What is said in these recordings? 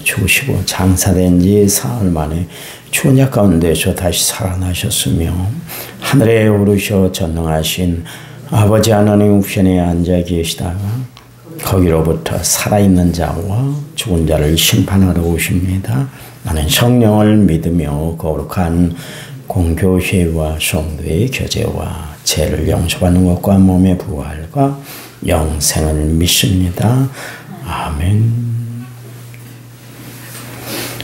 죽으시고 장사된 지 사흘 만에 추운야 가운데서 다시 살아나셨으며 하늘에 오르셔 전능하신 아버지 하나님 우편에 앉아 계시다가 거기로부터 살아있는 자와 죽은 자를 심판하러 오십니다. 나는 성령을 믿으며 거룩한 공교회와 성도의 교제와 죄를 용서받는 것과 몸의 부활과 영생을 믿습니다. 아멘.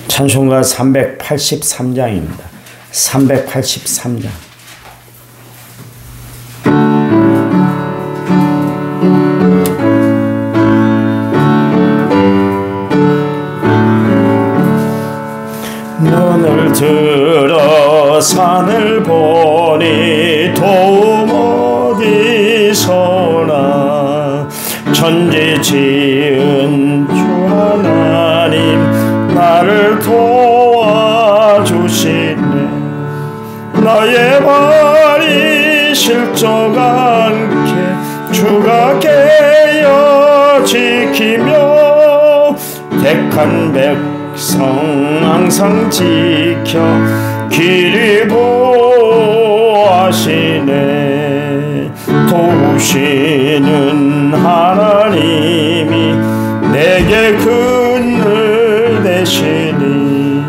찬송가 383장입니다. 383장. 눈을 들어 산을 보니 도움 어디서나 천지 지은 주 하나님 나를 도와주시네. 나의 발이 실족 않게 주가 깨어 지키며 택한 백성 항상 지켜 길이 보호하시네. 도우시는 하나님이 내게 그늘 되시니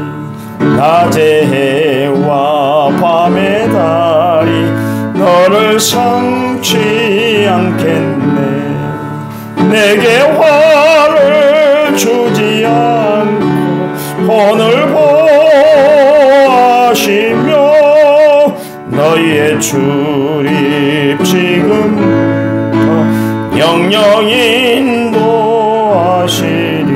낮의 해와 밤의 달이 너를 삼지 않겠네. 내게 화를 주지 않고 혼을 보호하시며 너희의 출입 지금부터 영영 인도하시리.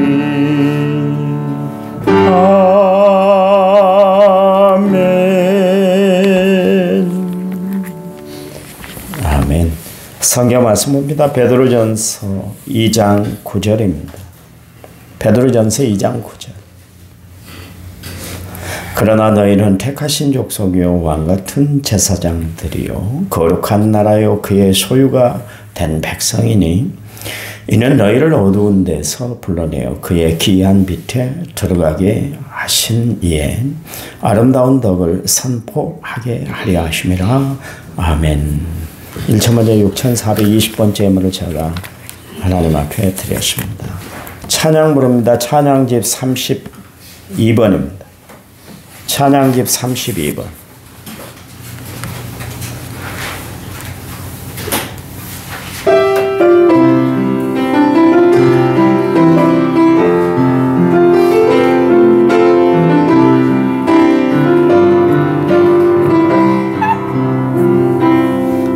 아멘. 성경 말씀 봅니다. 베드로전서 2장 9절입니다. 베드로전서 2장 9절. 그러나 너희는 택하신 족속이요 왕같은 제사장들이요 거룩한 나라요 그의 소유가 된 백성이니 이는 너희를 어두운 데서 불러내어 그의 기이한 빛에 들어가게 하신 이에 아름다운 덕을 선포하게 하려 하심이라. 아멘. 1천번째 6420번째 예물을 제가 하나님 앞에 드렸습니다. 찬양 부릅니다. 찬양집 32번입니다. 찬양집 32번.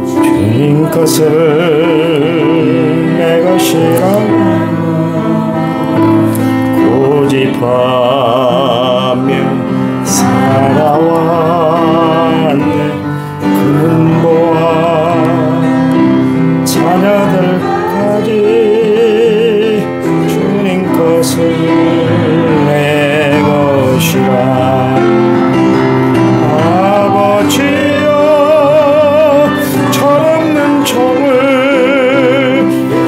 주님 것을 내 것이라 고집하며 살아왔네. 근보와 자녀들까지 주님 것을 내 것이라. 아버지여 철없는 종을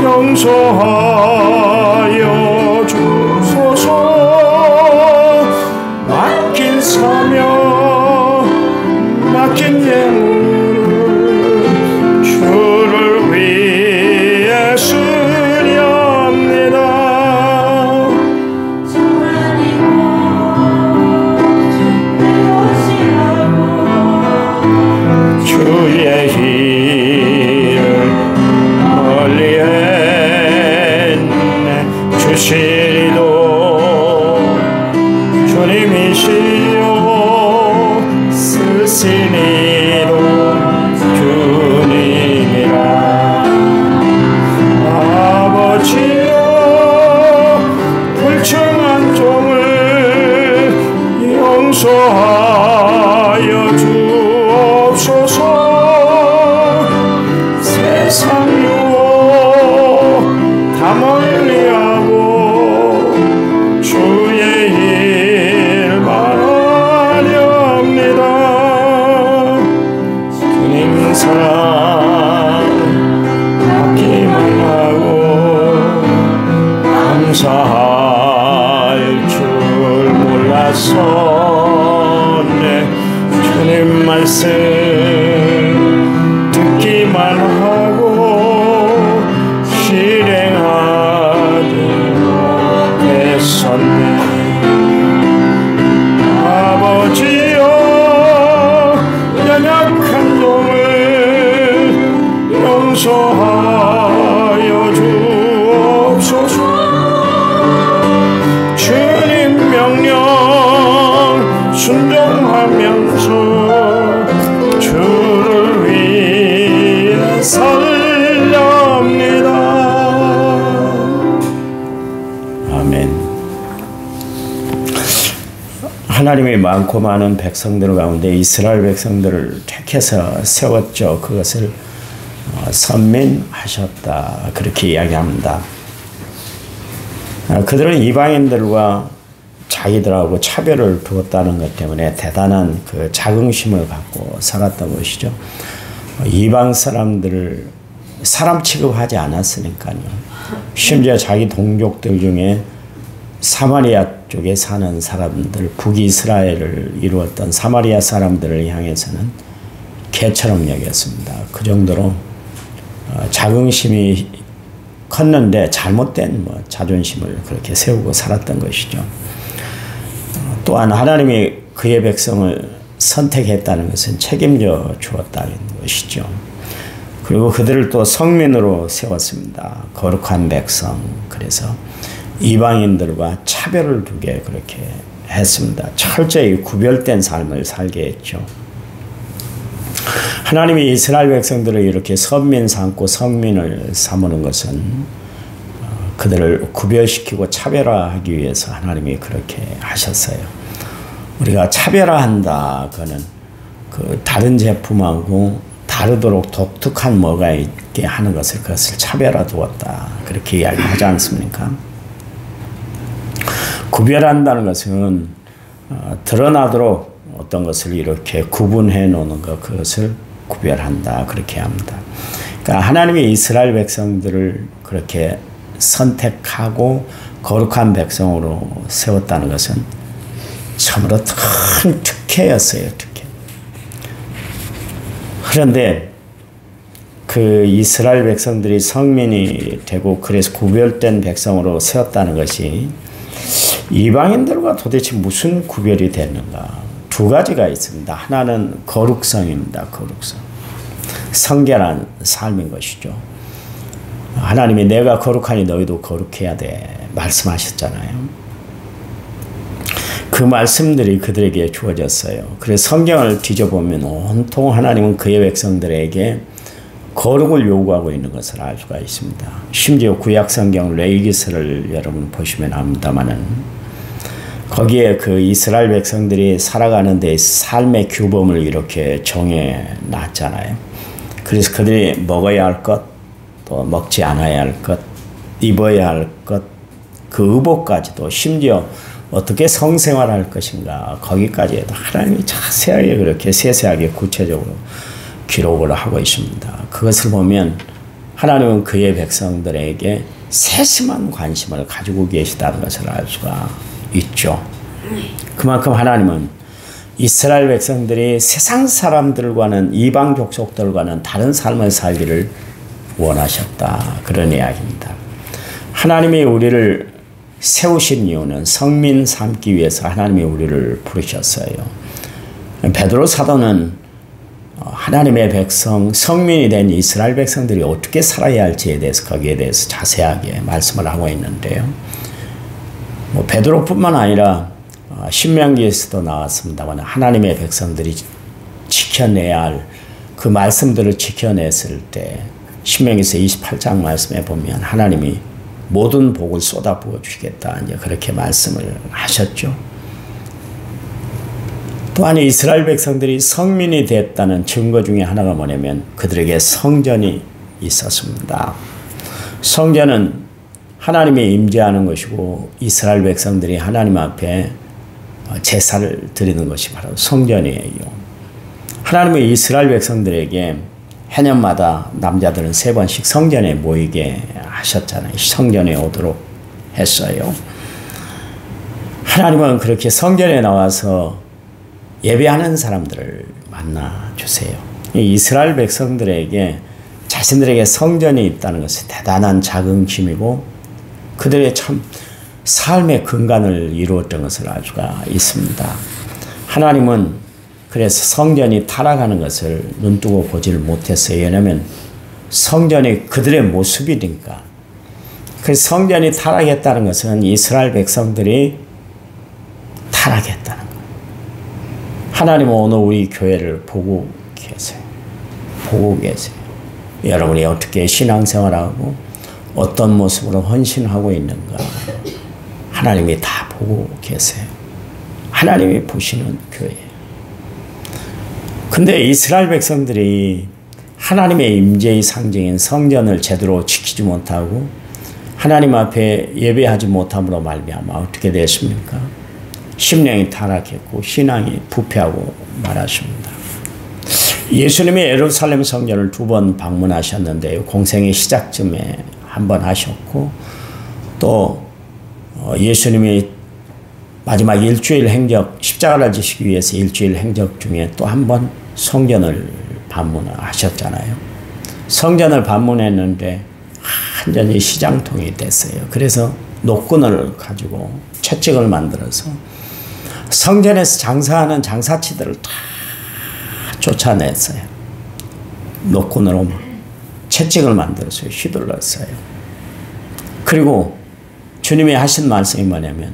용서하여 주소서. 맡긴 사명 맡긴 예물을 주를 위해 쓰렵니다. 주의 일을 멀리 했네. 주시리도 주님이시요 쓰시니로 주님이라. 아버지여 불충한 종을 용서하여 주옵소서. 세상 유혹 다 멀리하고 주의 일만 하렵니다. 주님 사랑 받기만 하고 감사할 줄 왔었네. 주님 말씀 듣기만 하고 실행하지 못했었네. 아버지여 연약한 종을 용서하여 주옵소서. 주님 명령 순종하면서 주를 위해 살렵니다. 아멘. 하나님이 많고 많은 백성들 가운데 이스라엘 백성들을 택해서 세웠죠. 그것을 선민하셨다, 그렇게 이야기합니다. 그들은 이방인들과 자기들하고 차별을 두었다는 것 때문에 대단한 그 자긍심을 갖고 살았던 것이죠. 이방 사람들을 사람 취급하지 않았으니까요. 심지어 자기 동족들 중에 사마리아 쪽에 사는 사람들, 북이스라엘을 이루었던 사마리아 사람들을 향해서는 개처럼 여겼습니다. 그 정도로 자긍심이 컸는데 잘못된 자존심을 그렇게 세우고 살았던 것이죠. 또한 하나님이 그의 백성을 선택했다는 것은 책임져 주었다는 것이죠. 그리고 그들을 또 성민으로 세웠습니다. 거룩한 백성. 그래서 이방인들과 차별을 두게 그렇게 했습니다. 철저히 구별된 삶을 살게 했죠. 하나님이 이스라엘 백성들을 이렇게 선민 삼고 성민을 삼는 것은 그들을 구별시키고 차별화하기 위해서 하나님이 그렇게 하셨어요. 우리가 차별화한다, 그거는 그 다른 제품하고 다르도록 독특한 뭐가 있게 하는 것을, 그것을 차별화 두었다, 그렇게 이야기하지 않습니까? 구별한다는 것은 드러나도록 어떤 것을 이렇게 구분해 놓는 것, 그것을 구별한다, 그렇게 합니다. 그러니까 하나님이 이스라엘 백성들을 그렇게 선택하고 거룩한 백성으로 세웠다는 것은 참으로 큰 특혜였어요, 특혜. 그런데 그 이스라엘 백성들이 성민이 되고 그래서 구별된 백성으로 세웠다는 것이 이방인들과 도대체 무슨 구별이 됐는가? 두 가지가 있습니다. 하나는 거룩성입니다. 거룩성. 성결한 삶인 것이죠. 하나님이 내가 거룩하니 너희도 거룩해야 돼 말씀하셨잖아요. 그 말씀들이 그들에게 주어졌어요. 그래서 성경을 뒤져보면 온통 하나님은 그의 백성들에게 거룩을 요구하고 있는 것을 알 수가 있습니다. 심지어 구약 성경 레위기서를 여러분 보시면 합니다만은 거기에 그 이스라엘 백성들이 살아가는 데 삶의 규범을 이렇게 정해 놨잖아요. 그래서 그들이 먹어야 할 것, 또 먹지 않아야 할 것, 입어야 할 것, 그 의복까지도 심지어 어떻게 성생활할 것인가, 거기까지도 하나님이 자세하게 그렇게 세세하게 구체적으로 기록을 하고 있습니다. 그것을 보면 하나님은 그의 백성들에게 세심한 관심을 가지고 계시다는 것을 알 수가 있죠. 그만큼 하나님은 이스라엘 백성들이 세상 사람들과는, 이방 족속들과는 다른 삶을 살기를 원하셨다, 그런 이야기입니다. 하나님이 우리를 세우신 이유는 성민 삼기 위해서 하나님이 우리를 부르셨어요. 베드로 사도는 하나님의 백성, 성민이 된 이스라엘 백성들이 어떻게 살아야 할지에 대해서 거기에 대해서 자세하게 말씀을 하고 있는데요. 베드로뿐만 아니라 신명기에서도 나왔습니다만 하나님의 백성들이 지켜내야 할 그 말씀들을 지켜냈을 때 신명기서 28장 말씀에 보면 하나님이 모든 복을 쏟아부어 주시겠다, 이제 그렇게 말씀을 하셨죠. 또한 이스라엘 백성들이 성민이 됐다는 증거 중에 하나가 뭐냐면 그들에게 성전이 있었습니다. 성전은 하나님이 임재하는 것이고 이스라엘 백성들이 하나님 앞에 제사를 드리는 것이 바로 성전이에요. 하나님이 이스라엘 백성들에게 해년마다 남자들은 3번씩 성전에 모이게 하셨잖아요. 성전에 오도록 했어요. 하나님은 그렇게 성전에 나와서 예배하는 사람들을 만나주세요. 이스라엘 백성들에게 자신들에게 성전이 있다는 것은 대단한 자긍심이고 그들의 참 삶의 근간을 이루었던 것을 알 수가 있습니다. 하나님은 그래서 성전이 타락하는 것을 눈뜨고 보지를 못했어요. 왜냐하면 성전이 그들의 모습이니까. 그 성전이 타락했다는 것은 이스라엘 백성들이 타락했다는 거예요. 하나님은 오늘 우리 교회를 보고 계세요. 보고 계세요. 여러분이 어떻게 신앙생활하고 어떤 모습으로 헌신하고 있는가 하나님이 다 보고 계세요. 하나님이 보시는 교회예요. 근데 이스라엘 백성들이 하나님의 임재의 상징인 성전을 제대로 지키지 못하고 하나님 앞에 예배하지 못함으로 말미암아 어떻게 됐습니까? 심령이 타락했고 신앙이 부패하고 말았습니다. 예수님이 예루살렘 성전을 2번 방문하셨는데요. 공생의 시작쯤에 한 번 하셨고 또 예수님이 마지막 일주일 행적, 십자가를 지시기 위해서 일주일 행적 중에 또 한 번 성전을 방문하셨잖아요. 성전을 방문했는데 완전히 시장통이 됐어요. 그래서 노끈을 가지고 채찍을 만들어서 성전에서 장사하는 장사치들을 다 쫓아냈어요. 노끈으로 채찍을 만들어서 휘둘렀어요. 그리고 주님이 하신 말씀이 뭐냐면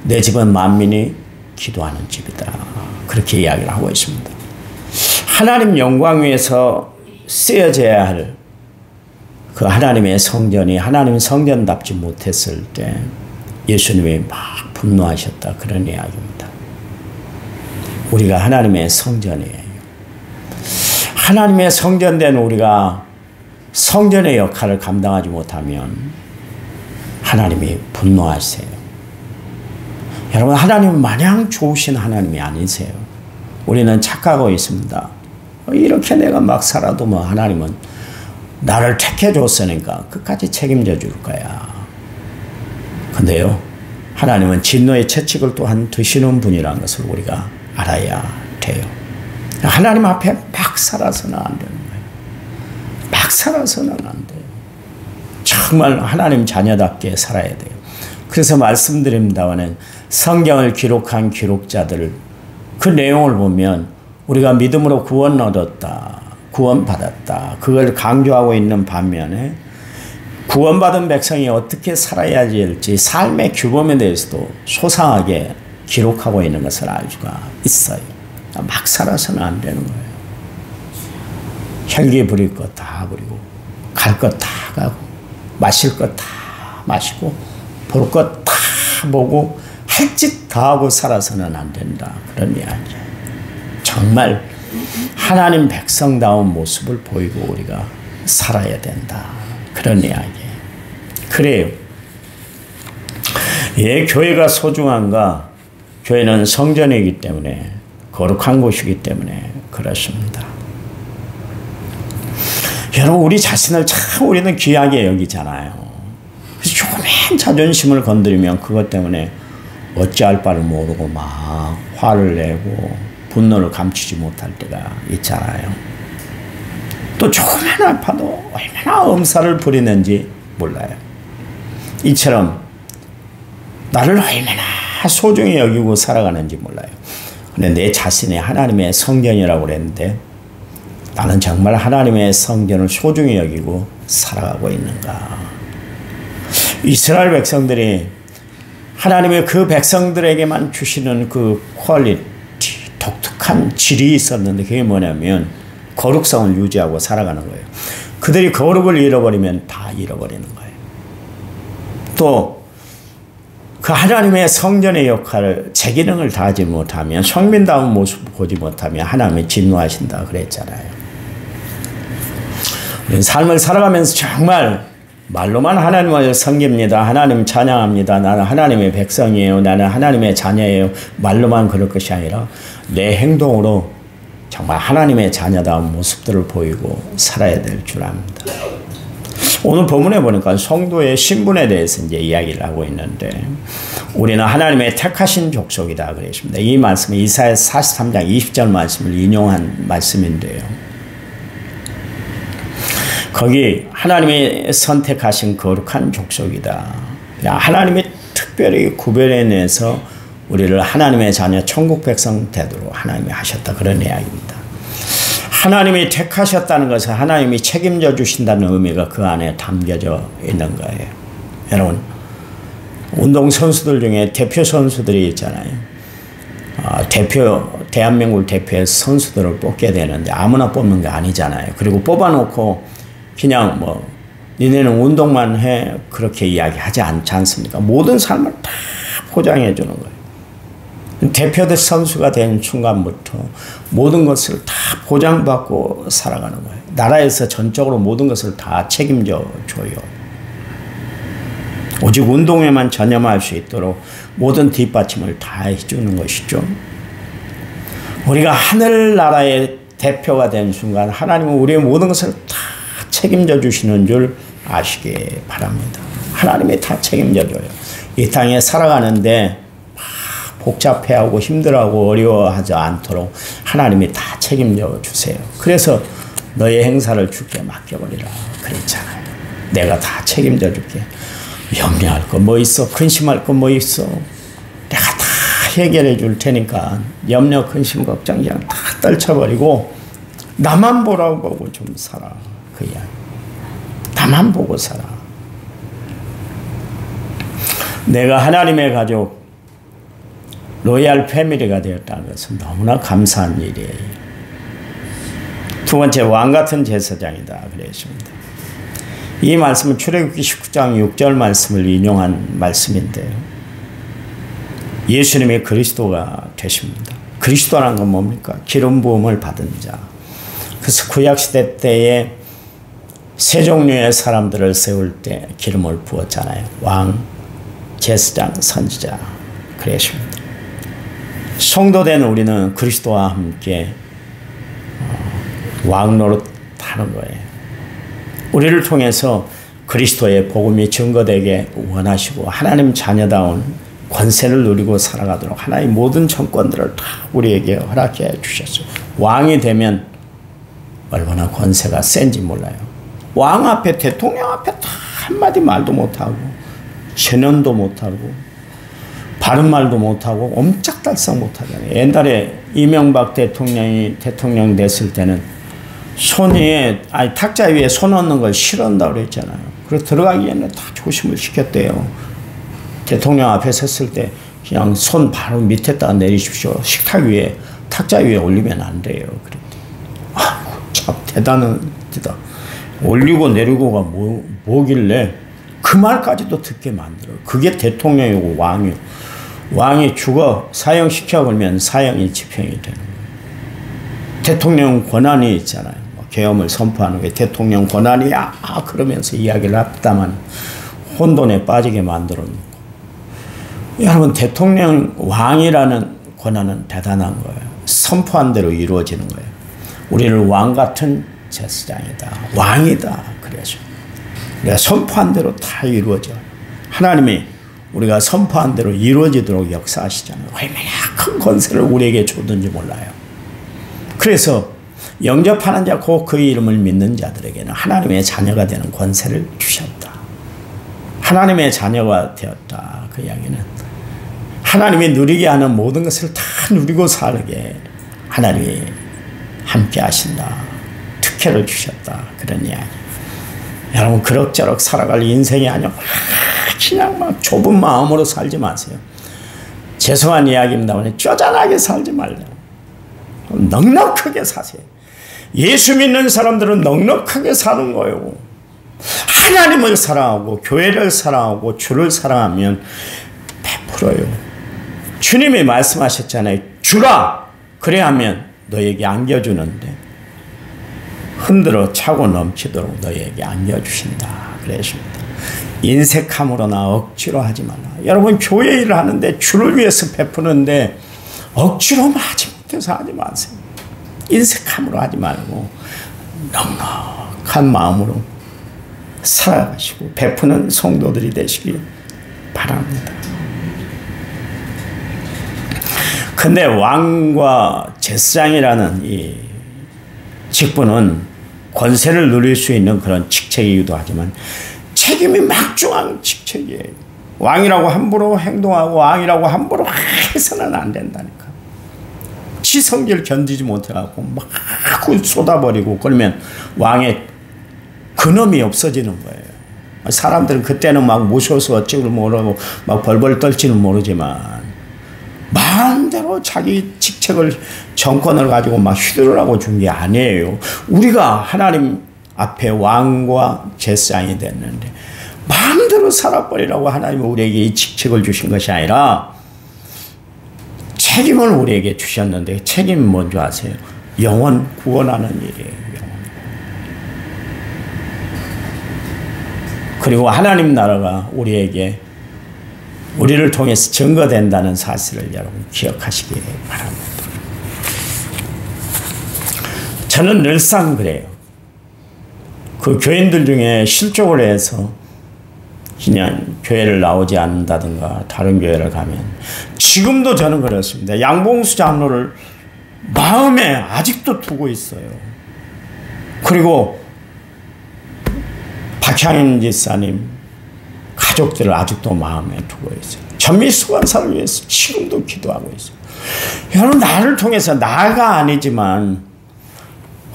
내 집은 만민이 기도하는 집이다. 그렇게 이야기를 하고 있습니다. 하나님 영광 위에서 쓰여져야 할 그 하나님의 성전이 하나님 성전답지 못했을 때 예수님이 막 분노하셨다. 그런 이야기입니다. 우리가 하나님의 성전이에요. 하나님의 성전된 우리가 성전의 역할을 감당하지 못하면 하나님이 분노하세요. 여러분, 하나님은 마냥 좋으신 하나님이 아니세요. 우리는 착각하고 있습니다. 이렇게 내가 막 살아도 뭐 하나님은 나를 택해 줬으니까 끝까지 책임져 줄 거야. 근데요, 하나님은 진노의 채찍을 또한 드시는 분이라는 것을 우리가 알아야 돼요. 하나님 앞에 막 살아서는 안 되는 거예요. 막 살아서는 안 돼요. 정말 하나님 자녀답게 살아야 돼요. 그래서 말씀드립니다마는 성경을 기록한 기록자들 그 내용을 보면 우리가 믿음으로 구원 얻었다, 구원받았다, 그걸 강조하고 있는 반면에 구원받은 백성이 어떻게 살아야 할지 삶의 규범에 대해서도 소상하게 기록하고 있는 것을 알 수가 있어요. 막 살아서는 안 되는 거예요. 혈기 부릴 것 다 부리고 갈 것 다 가고 마실 것 다 마시고 볼 것 다 보고 할 짓 다 하고 살아서는 안 된다. 그런 이야기예요. 정말 하나님 백성다운 모습을 보이고 우리가 살아야 된다. 그런 이야기예요. 그래요. 예, 교회가 소중한가? 교회는 성전이기 때문에 거룩한 곳이기 때문에 그렇습니다. 여러분, 우리 자신을 참 우리는 귀하게 여기잖아요. 그래서 조금만 자존심을 건드리면 그것 때문에 어찌할 바를 모르고 막 화를 내고 분노를 감추지 못할 때가 있잖아요. 또 조금만 아파도 얼마나 엄살을 부리는지 몰라요. 이처럼 나를 얼마나 소중히 여기고 살아가는지 몰라요. 근데 내 자신이 하나님의 성전이라고 그랬는데 나는 정말 하나님의 성전을 소중히 여기고 살아가고 있는가? 이스라엘 백성들이 하나님의 그 백성들에게만 주시는 그 퀄리티, 독특한 질이 있었는데 그게 뭐냐면 거룩성을 유지하고 살아가는 거예요. 그들이 거룩을 잃어버리면 다 잃어버리는 거예요. 또 그 하나님의 성전의 역할을 제 기능을 다하지 못하면 성민다운 모습을 보지 못하면 하나님이 진노하신다 그랬잖아요. 삶을 살아가면서 정말 말로만 하나님을 섬깁니다. 하나님 찬양합니다. 나는 하나님의 백성이에요. 나는 하나님의 자녀예요. 말로만 그럴 것이 아니라 내 행동으로 정말 하나님의 자녀다운 모습들을 보이고 살아야 될 줄 압니다. 오늘 본문에 보니까 성도의 신분에 대해서 이제 이야기를 하고 있는데 우리는 하나님의 택하신 족속이다 그랬습니다. 이 말씀은 이사야 43장 20절 말씀을 인용한 말씀인데요. 거기 하나님이 선택하신 거룩한 족속이다. 하나님이 특별히 구별해내서 우리를 하나님의 자녀 천국 백성 되도록 하나님이 하셨다 그런 이야기입니다. 하나님이 택하셨다는 것은 하나님이 책임져 주신다는 의미가 그 안에 담겨져 있는 거예요. 여러분 운동선수들 중에 대표 선수들이 있잖아요. 대한민국을 대표해서 선수들을 뽑게 되는데 아무나 뽑는 게 아니잖아요. 그리고 뽑아놓고 그냥 뭐 니네는 운동만 해 그렇게 이야기하지 않지 않습니까? 모든 삶을 다 포장해 주는 거예요. 대표대 선수가 된 순간부터 모든 것을 다 보장받고 살아가는 거예요. 나라에서 전적으로 모든 것을 다 책임져 줘요. 오직 운동에만 전념할 수 있도록 모든 뒷받침을 다 해주는 것이죠. 우리가 하늘나라의 대표가 된 순간 하나님은 우리의 모든 것을 다 책임져 주시는 줄 아시기 바랍니다. 하나님이 다 책임져 줘요. 이 땅에 살아가는데 복잡해하고 힘들어하고 어려워하지 않도록 하나님이 다 책임져 주세요. 그래서 너의 행사를 주께 맡겨버리라 그랬잖아요. 내가 다 책임져 줄게. 염려할 거 뭐 있어? 근심할 거 뭐 있어? 내가 다 해결해 줄 테니까 염려, 근심, 걱정 그냥 다 떨쳐버리고 나만 보라고 좀 살아. 그 이야기. 나만 보고 살아. 내가 하나님의 가족 로얄 패밀리가 되었다는 것은 너무나 감사한 일이에요. 두 번째, 왕같은 제사장이다 그랬습니다. 이 말씀은 출애굽기 19장 6절 말씀을 인용한 말씀인데요. 예수님이 그리스도가 되십니다. 그리스도라는 건 뭡니까? 기름 부음을 받은 자. 그래서 구약시대 때에 세 종류의 사람들을 세울 때 기름을 부었잖아요. 왕, 제사장, 선지자 그랬습니다. 성도된 우리는 그리스도와 함께 왕 노릇하는 거예요. 우리를 통해서 그리스도의 복음이 증거되게 원하시고 하나님 자녀다운 권세를 누리고 살아가도록 하나님 모든 정권들을 다 우리에게 허락해 주셨어요. 왕이 되면 얼마나 권세가 센지 몰라요. 왕 앞에 대통령 앞에 다 한마디 말도 못하고 신원도 못하고 바른 말도 못하고 옴짝달싹 못하잖아요. 옛날에 이명박 대통령이 대통령 됐을 때는 탁자 위에 손 얹는 걸 싫어한다고 그랬잖아요. 그래서 들어가기 전에 다 조심을 시켰대요. 대통령 앞에 섰을 때 그냥 손 바로 밑에다 내리십시오. 식탁 위에, 탁자 위에 올리면 안 돼요. 그랬대. 참 대단하다. 올리고 내리고가 뭐길래 그 말까지도 듣게 만들어요. 그게 대통령이고 왕이요. 왕이 죽어 사형시켜 버리면 사형이 집행이 되는 거예요. 대통령 권한이 있잖아요. 계엄을 선포하는 게 대통령 권한이야 그러면서 이야기를 합다만 혼돈에 빠지게 만들어 놓고. 여러분 대통령 왕이라는 권한은 대단한 거예요. 선포한 대로 이루어지는 거예요. 우리를 왕 같은 제사장이다. 왕이다. 그래서 우리가 선포한 대로 다 이루어져. 하나님이 우리가 선포한 대로 이루어지도록 역사하시잖아요. 얼마나 큰 권세를 우리에게 줬는지 몰라요. 그래서 영접하는 자 곧 그 이름을 믿는 자들에게는 하나님의 자녀가 되는 권세를 주셨다. 하나님의 자녀가 되었다. 그 이야기는 하나님이 누리게 하는 모든 것을 다 누리고 살게 하나님이 함께 하신다. 특혜를 주셨다. 그런 이야기. 여러분 그럭저럭 살아갈 인생이 아니라 그냥 막 좁은 마음으로 살지 마세요. 죄송한 이야기입니다만 쪼잔하게 살지 말래요. 넉넉하게 사세요. 예수 믿는 사람들은 넉넉하게 사는 거예요. 하나님을 사랑하고 교회를 사랑하고 주를 사랑하면 베풀어요. 주님이 말씀하셨잖아요. 주라! 그래야 하면 너에게 안겨주는데 흔들어 차고 넘치도록 너에게 안겨주신다. 그랬습니다. 인색함으로나 억지로 하지 말라. 여러분 교회 일을 하는데 주를 위해서 베푸는데 억지로 하지 못해서 하지 마세요. 인색함으로 하지 말고 넉넉한 마음으로 살아가시고 베푸는 성도들이 되시기 바랍니다. 근데 왕과 제사장이라는 이 직분은 권세를 누릴 수 있는 그런 직책이기도 하지만 책임이 막중한 직책이에요. 왕이라고 함부로 행동하고 왕이라고 함부로 해서는 안 된다니까. 지 성질 견디지 못해갖고 막 쏟아버리고 그러면 왕의 근엄이 없어지는 거예요. 사람들은 그때는 막 무서워서 어찌를 모르고 막 벌벌 떨지는 모르지만 마음대로 자기 직책을 정권을 가지고 막 휘두르라고 준 게 아니에요. 우리가 하나님 앞에 왕과 제사장이 됐는데 마음대로 살아버리라고 하나님은 우리에게 이 직책을 주신 것이 아니라 책임을 우리에게 주셨는데 책임이 뭔지 아세요? 영혼 구원하는 일이에요. 영혼. 그리고 하나님 나라가 우리를 통해서 증거된다는 사실을 여러분 기억하시기 바랍니다. 저는 늘상 그래요. 그 교인들 중에 실족을 해서 그냥 교회를 나오지 않는다든가 다른 교회를 가면 지금도 저는 그렇습니다. 양봉수 장로를 마음에 아직도 두고 있어요. 그리고 박향인 지사님 가족들을 아직도 마음에 두고 있어요. 전미수 권사를 위해서 지금도 기도하고 있어요. 여러분 나를 통해서 나가 아니지만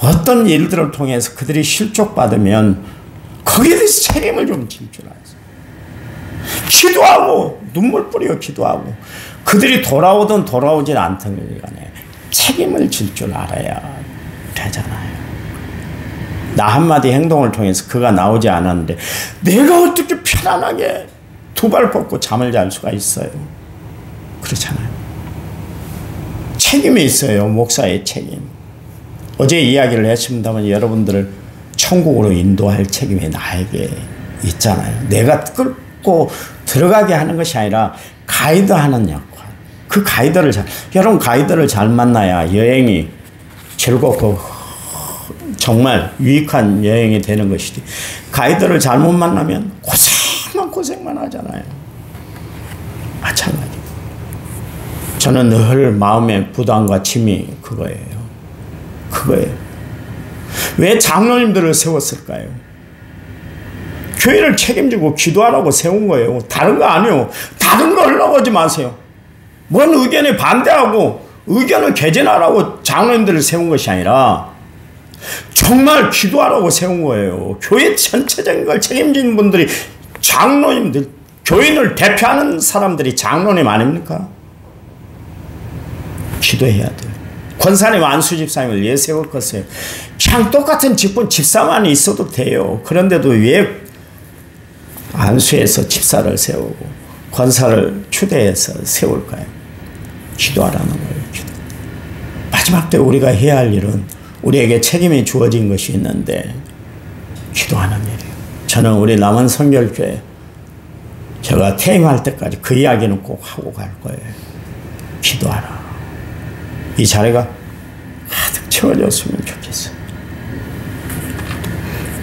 어떤 일들을 통해서 그들이 실족받으면 거기에 대해서 책임을 좀 질 줄 알아요. 기도하고 눈물 뿌리고 기도하고 그들이 돌아오든 돌아오진 않든 간에 책임을 질 줄 알아야 되잖아요. 나 한마디 행동을 통해서 그가 나오지 않았는데 내가 어떻게 편안하게 두 발 뻗고 잠을 잘 수가 있어요. 그렇잖아요. 책임이 있어요. 목사의 책임. 어제 이야기를 했습니다만 여러분들을 천국으로 인도할 책임이 나에게 있잖아요. 내가 끌고 들어가게 하는 것이 아니라 가이드하는 역할. 그 가이드를 여러분 가이드를 잘 만나야 여행이 즐겁고 정말 유익한 여행이 되는 것이지. 가이드를 잘못 만나면 고생만 하잖아요. 마찬가지. 저는 늘 마음의 부담과 짐이 그거예요. 왜 장로님들을 세웠을까요? 교회를 책임지고 기도하라고 세운 거예요. 다른 거 아니에요. 다른 거 하려고 하지 마세요. 뭔 의견에 반대하고 의견을 개진하라고 장로님들을 세운 것이 아니라 정말 기도하라고 세운 거예요. 교회 전체적인 걸 책임진 분들이 장로님들, 교인을 대표하는 사람들이 장로님 아닙니까? 기도해야 돼요. 권사님, 안수집사님을 왜 세울 것이에요? 그냥 똑같은 직분 집사만 있어도 돼요. 그런데도 왜 안수해서 집사를 세우고 권사를 추대해서 세울까요? 기도하라는 거예요. 기도. 마지막 때 우리가 해야 할 일은 우리에게 책임이 주어진 것이 있는데 기도하는 일이에요. 저는 우리 남원 성결교회 제가 퇴임할 때까지 그 이야기는 꼭 하고 갈 거예요. 기도하라. 이 자리가 가득 채워졌으면 좋겠어요.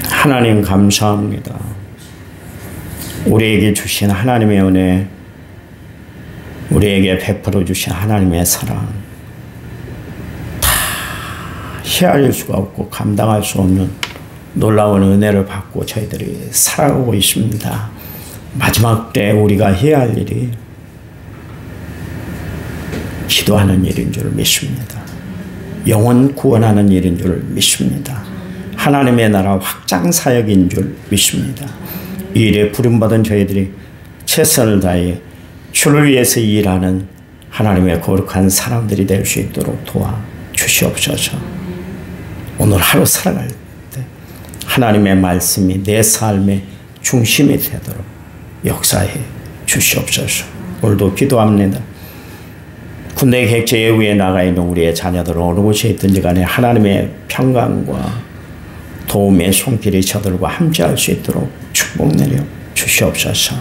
하나님 감사합니다. 우리에게 주신 하나님의 은혜, 우리에게 베풀어 주신 하나님의 사랑, 다 헤아릴 수가 없고 감당할 수 없는 놀라운 은혜를 받고 저희들이 살아가고 있습니다. 마지막 때 우리가 해야 할 일이 기도하는 일인 줄 믿습니다. 영혼 구원하는 일인 줄 믿습니다. 하나님의 나라 확장 사역인 줄 믿습니다. 이 일에 부름받은 저희들이 최선을 다해 주를 위해서 일하는 하나님의 거룩한 사람들이 될 수 있도록 도와주시옵소서. 오늘 하루 살아갈 때 하나님의 말씀이 내 삶의 중심이 되도록 역사해 주시옵소서. 오늘도 기도합니다. 군대 객제 예우에 나가 있는 우리의 자녀들은 어느 곳에 있든지 간에 하나님의 평강과 도움의 손길이 저들과 함께할 수 있도록 축복 내려 주시옵소서.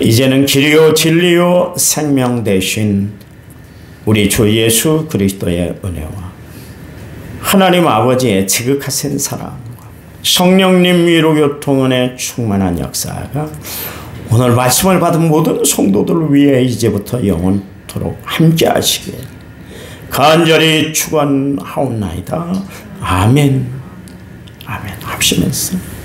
이제는 길이요 진리요 생명 되신 우리 주 예수 그리스도의 은혜와 하나님 아버지의 지극하신 사랑과 성령님 위로교통원의 충만한 역사가 오늘 말씀을 받은 모든 성도들 위해 이제부터 영원토록 함께 하시길 간절히 축원하옵나이다. 아멘. 아멘. 합심했어.